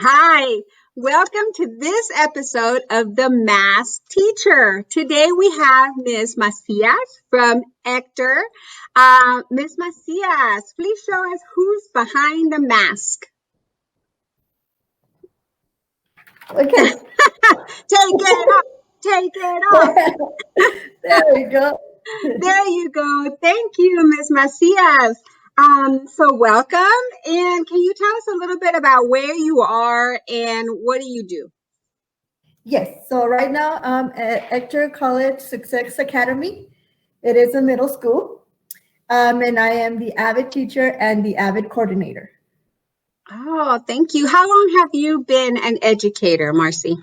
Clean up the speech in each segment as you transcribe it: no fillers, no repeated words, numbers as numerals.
Hi, welcome to this episode of The Mass Teacher. Today we have Ms. Macias from Hector. Ms. Macias, please show us who's behind the mask. Okay. Take it off. Take it off. There we go. There you go. Thank you, Ms. Macias. So welcome. And can you tell us a little bit about where you are and what do you do? Yes. So right now I'm at Hector College Success Academy. It is a middle school. And I am the AVID teacher and the AVID coordinator. Oh, thank you. How long have you been an educator, Marcy?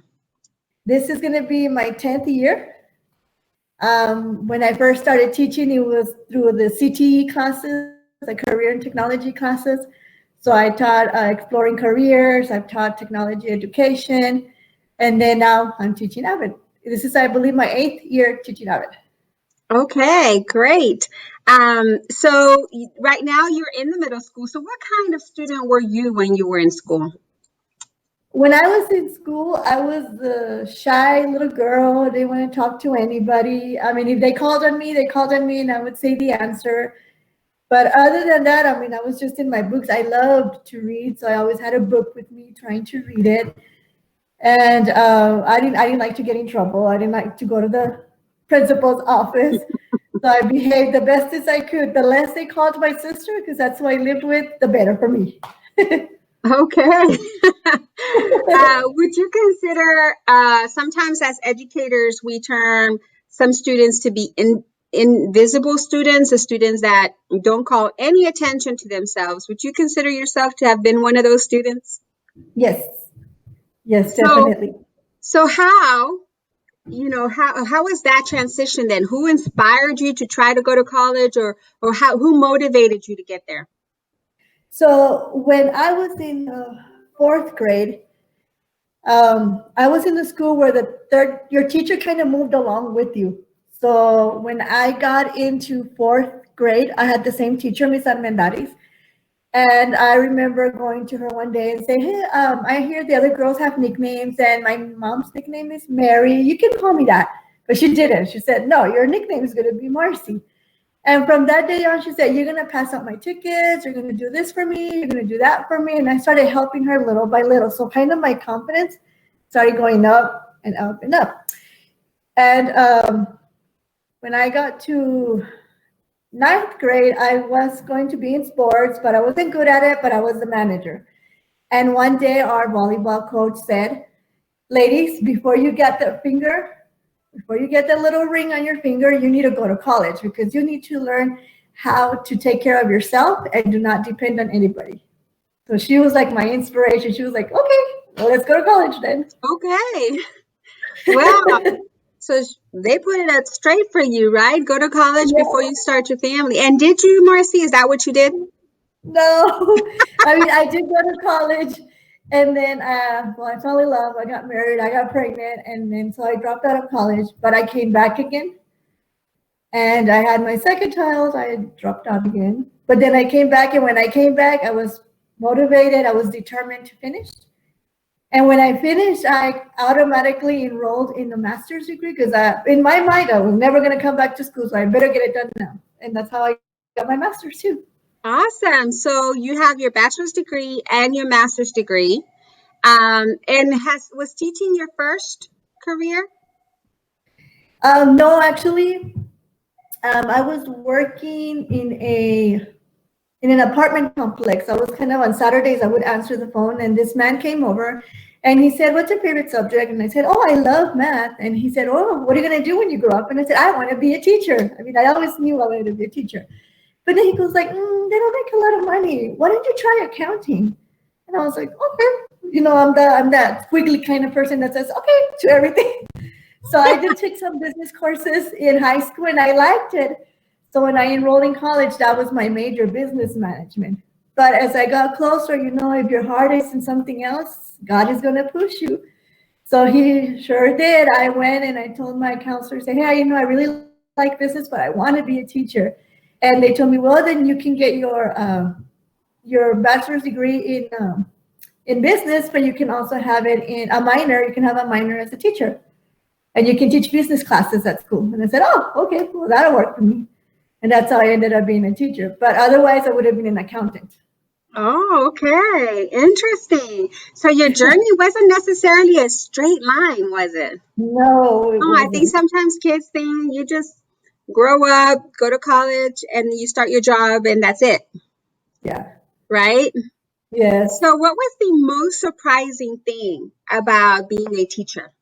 This is going to be my 10th year. When I first started teaching, it was through the CTE classes, the career and technology classes. So I taught exploring careers, I've taught technology education, and then now I'm teaching AVID. This is, I believe, my 8th year teaching AVID. Okay, great. So right now you're in the middle school. So what kind of student were you when you were in school? When I was in school, I was the shy little girl. I didn't want to talk to anybody. I mean, if they called on me, and I would say the answer. But other than that, I mean, I was just in my books. I loved to read, so I always had a book with me, trying to read it. And I didn't like to get in trouble. I didn't like to go to the principal's office. So I behaved the best as I could. The less they called my sister, because that's who I lived with, the better for me. Okay. Would you consider sometimes as educators we term some students to be invisible students, the students that don't call any attention to themselves? Would you consider yourself to have been one of those students? Yes. Yes, definitely. So how was that transition then? Who inspired you to try to go to college or who motivated you to get there? So when I was in fourth grade, I was in the school where your teacher kind of moved along with you. So when I got into fourth grade, I had the same teacher, Miss Armendariz. And I remember going to her one day and saying, hey, I hear the other girls have nicknames and my mom's nickname is Mary. You can call me that. But she didn't. She said, no, your nickname is going to be Marcy. And from that day on, she said, you're going to pass out my tickets. You're going to do this for me. You're going to do that for me. And I started helping her little by little. So kind of my confidence started going up and up and up. And when I got to ninth grade, I was going to be in sports, but I wasn't good at it, but I was the manager. And one day our volleyball coach said, ladies, before you get the little ring on your finger, you need to go to college because you need to learn how to take care of yourself and do not depend on anybody. So she was like my inspiration. She was like, okay, well, let's go to college then. Okay. Wow. So they put it out straight for you, right? Go to college before you start your family. And did you, Marcy? Is that what you did? No. I mean, I did go to college. And then, I fell in love. I got married. I got pregnant. And then, so I dropped out of college. But I came back again. And I had my second child. I dropped out again. But then I came back. And when I came back, I was motivated. I was determined to finish. And when I finished, I automatically enrolled in a master's degree because in my mind, I was never going to come back to school. So I better get it done now. And that's how I got my master's too. Awesome. So you have your bachelor's degree and your master's degree. And was teaching your first career? No, actually, I was working in an apartment complex. I was kind of on Saturdays, I would answer the phone and this man came over and he said, what's your favorite subject? And I said, oh, I love math. And he said, oh, what are you going to do when you grow up? And I said, I want to be a teacher. I mean, I always knew I wanted to be a teacher. But then he goes like, they don't make a lot of money. Why don't you try accounting? And I was like, okay. You know, I'm that squiggly kind of person that says, okay, to everything. So I did take some business courses in high school and I liked it. So when I enrolled in college, that was my major, business management. But as I got closer, you know, if your heart is in something else, God is going to push you. So he sure did. I went and I told my counselor, say, hey, you know, I really like business, but I want to be a teacher. And they told me, well, then you can get your bachelor's degree in business, but you can also have it in a minor. You can have a minor as a teacher, and you can teach business classes at school. And I said, oh, okay, well, that'll work for me. And that's how I ended up being a teacher. But otherwise, I would have been an accountant. Oh, okay. Interesting. So your journey wasn't necessarily a straight line, was it? No, it Oh, I think wasn't. sometimes kids think you just grow up, go to college, and you start your job, and that's it, Yeah. right? Yes. So, what was the most surprising thing about being a teacher?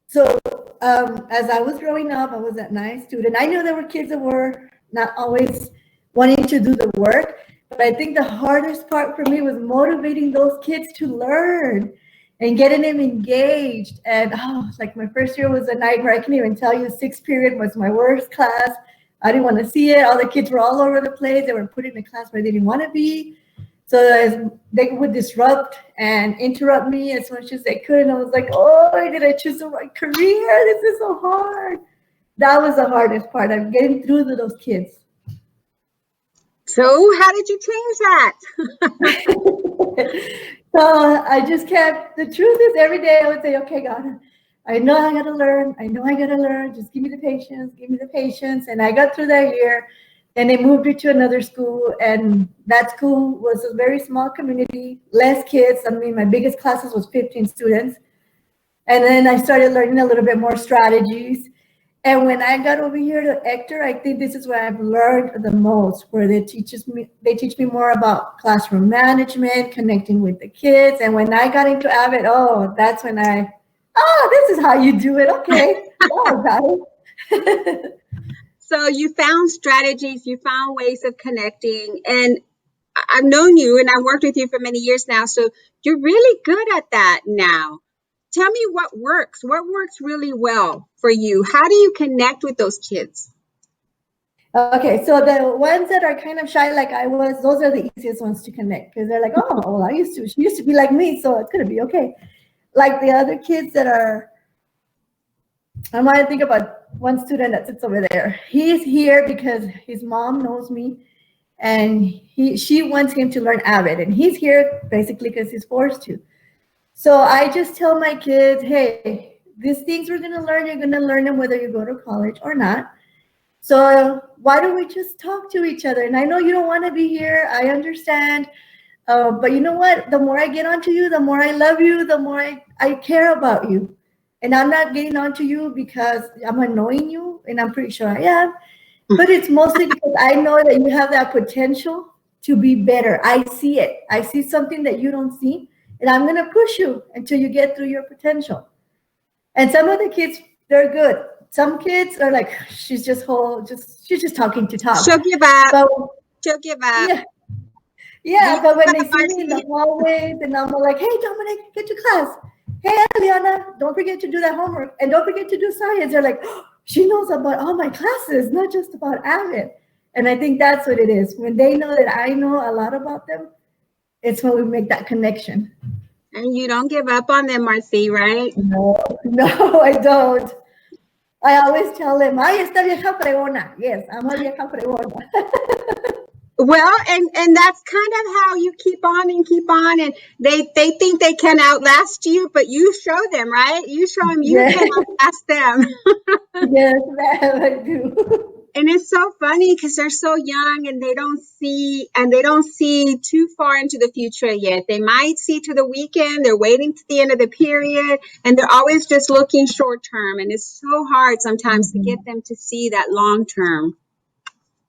So as I was growing up, I was a nice student. I knew there were kids that were not always wanting to do the work, but I think the hardest part for me was motivating those kids to learn and getting them engaged. And like my first year was a nightmare. I can even tell you, sixth period was my worst class. I didn't want to see it. All the kids were all over the place. They were put in a class where they didn't want to be. So they would disrupt and interrupt me as much as they could. And I was like, oh, did I choose the right career? This is so hard. That was the hardest part. I'm getting through to those kids. So, how did you change that? So I just kept, the truth is every day I would say, okay, God, I know I got to learn. I know I got to learn. Just give me the patience. Give me the patience. And I got through that year. Then they moved me to another school. And that school was a very small community, less kids. I mean, my biggest classes was 15 students. And then I started learning a little bit more strategies. And when I got over here to Hector, I think this is where I've learned the most, where they teach me more about classroom management, connecting with the kids. And when I got into Avid, that's when this is how you do it. Okay. Oh, got it. So, you found strategies, you found ways of connecting, and I've known you and I've worked with you for many years now. So, you're really good at that now. Tell me what works really well for you. How do you connect with those kids? Okay, so the ones that are kind of shy like I was, those are the easiest ones to connect because they're like, oh, well, she used to be like me, so it's gonna be okay. Like the other kids that are, I want to think about one student that sits over there. He's here because his mom knows me, and she wants him to learn Avid, and he's here basically because he's forced to. So I just tell my kids, hey, these things we're gonna learn, you're gonna learn them whether you go to college or not. So why don't we just talk to each other? And I know you don't want to be here. I understand. But you know what? The more I get onto you, the more I love you, the more I care about you. And I'm not getting onto you because I'm annoying you, and I'm pretty sure I am. But it's mostly because I know that you have that potential to be better. I see it. I see something that you don't see, and I'm going to push you until you get through your potential. And some of the kids, they're good. Some kids are like, she's just talking to talk. She'll give up. But She'll give up. yeah, Do you yeah. But give when up, they see me in the Marcy? hallways, and I'm like, hey, Dominic, get to class. Hey, Eliana, don't forget to do that homework, and don't forget to do science. They're like, oh, she knows about all my classes, not just about Avid. And I think that's what it is. When they know that I know a lot about them, it's when we make that connection. And you don't give up on them, Marcy, right? No, no, I don't. I always tell them, ay, esta vieja fregona. Yes, I'm a vieja fregona. Well, and that's kind of how you keep on, and they think they can outlast you, but you show them, right? You show them you Yes, can outlast them. yes, ma'am, I do. And it's so funny because they're so young and they don't see too far into the future yet. They might see to the weekend, they're waiting to the end of the period, and they're always just looking short term. And it's so hard sometimes to get them to see that long term,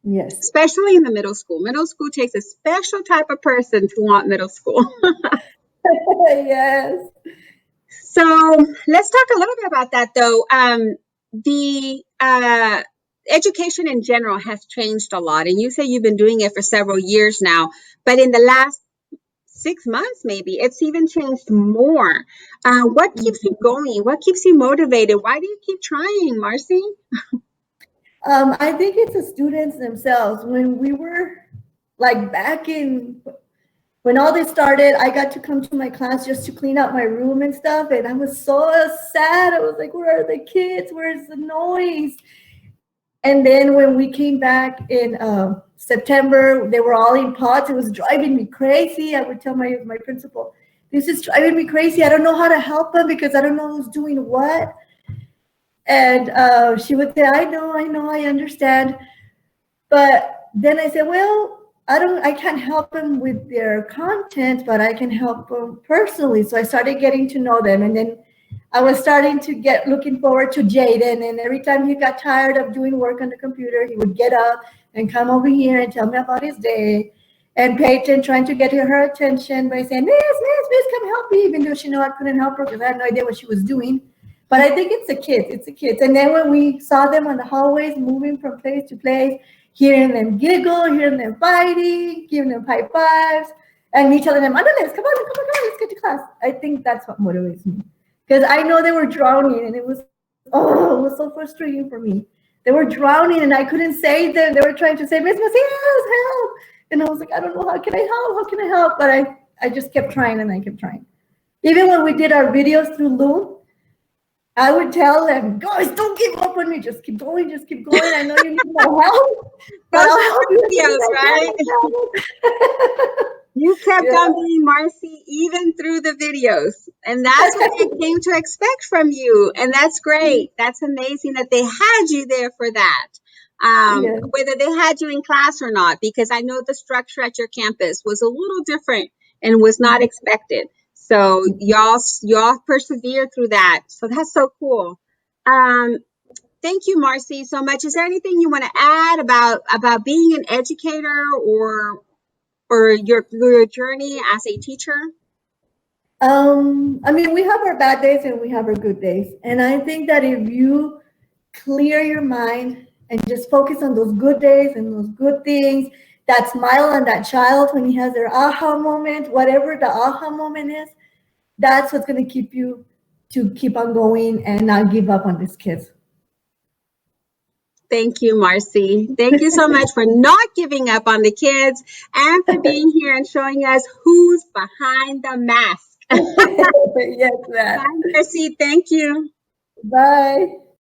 Yes. especially in the middle school. Middle school takes a special type of person to want middle school. Yes. So let's talk a little bit about that, though. The education in general has changed a lot, and you say you've been doing it for several years now, but in the last 6 months, maybe it's even changed more. What keeps you going? What keeps you motivated? Why do you keep trying, Marcy? I think it's the students themselves. When we were like back in when all this started, I got to come to my class just to clean up my room and stuff. And I was so sad. I was like, where are the kids? Where's the noise? And then when we came back in September, they were all in pods. It was driving me crazy. I would tell my principal, this is driving me crazy. I don't know how to help them because I don't know who's doing what. And she would say, I understand. But then I said, well, I can't help them with their content, but I can help them personally. So I started getting to know them. And then I was starting to looking forward to Jaden. And every time he got tired of doing work on the computer, he would get up and come over here and tell me about his day. And Peyton trying to get her attention by saying, Miss, come help me, even though she knew I couldn't help her because I had no idea what she was doing. But I think it's the kids. And then when we saw them on the hallways moving from place to place, hearing them giggle, hearing them fighting, giving them high fives, and me telling them, Andales, come on, let's get to class. I think that's what motivates me. Because I know they were drowning, and it was so frustrating for me. They were drowning, and I couldn't save them. They were trying to say, Miss Macias, help. And I was like, I don't know, how can I help? How can I help? But I just kept trying, and I kept trying. Even when we did our videos through Loom, I would tell them, guys, don't give up on me. Just keep going. I know you need more help, but I'll help you. Videos, right? You kept on being Marcy even through the videos. And that's what they came to expect from you. And that's great. That's amazing that they had you there for that. Whether they had you in class or not, because I know the structure at your campus was a little different and was not expected. So y'all persevered through that. So that's so cool. Thank you, Marcy, so much. Is there anything you want to add about being an educator or your journey as a teacher? I mean, we have our bad days and we have our good days. And I think that if you clear your mind and just focus on those good days and those good things, that smile on that child when he has their aha moment, whatever the aha moment is, that's what's going to keep you to keep on going and not give up on these kids. Thank you, Marcy. Thank you so much for not giving up on the kids and for being here and showing us who's behind the mask. Yes, ma'am. Bye, Marcy. Thank you. Bye.